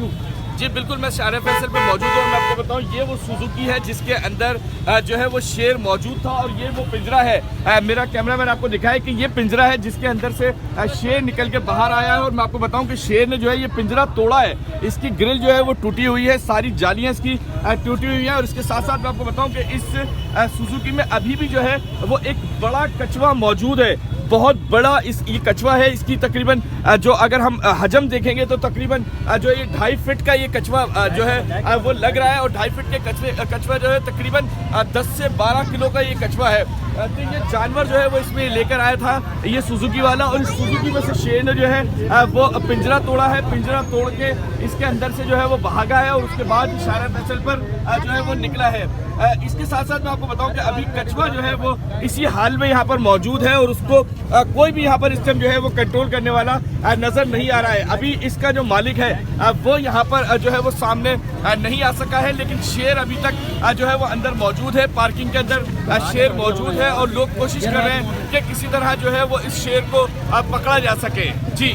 Rescue. जी बिल्कुल, मैं शार फैसल पे मौजूद हूँ। मैं आपको बताऊँ, ये वो सुजुकी है जिसके अंदर जो है वो शेर मौजूद था, और ये वो पिंजरा है। मेरा कैमरामैन आपको दिखाए कि ये पिंजरा है जिसके अंदर से शेर निकल के बाहर आया है। और मैं आपको बताऊँ कि शेर ने जो है ये पिंजरा तोड़ा है, इसकी ग्रिल जो है वो टूटी हुई है, सारी जालियाँ इसकी टूटी हुई हैं। और इसके साथ साथ मैं आपको बताऊँ कि इस सुजुकी में अभी भी जो है वो एक बड़ा कछुआ मौजूद है, बहुत बड़ा ये कछुआ है। इसकी तकरीबन जो अगर हम हजम देखेंगे तो तकरीबन जो ये 2.5 फीट का ये कछुआ जो है वो लग रहा है। और 2.5 फीट के कछुआ जो है तकरीबन 10 से 12 किलो का ये कछुआ है। तो ये जानवर जो है वो इसमें लेकर आया था ये सुजुकी वाला, और इस सुजुकी में से शेर ने जो है वो पिंजरा तोड़ा है। पिंजरा तोड़ के इसके अंदर से जो है वो भागा है, और उसके बाद शार फैसल पर जो है वो निकला है। इसके साथ साथ मैं आपको बताऊं कि अभी कछुआ जो है वो इसी हाल में यहाँ पर मौजूद है, और उसको कोई भी यहाँ पर इस टाइम जो है वो कंट्रोल करने वाला नजर नहीं आ रहा है। अभी इसका जो मालिक है वो यहाँ पर जो है वो सामने नहीं आ सका है, लेकिन शेर अभी तक जो है वो अंदर मौजूद है। पार्किंग के अंदर शेर मौजूद है, और लोग कोशिश कर रहे हैं कि किसी तरह जो है वो इस शेर को पकड़ा जा सके। जी।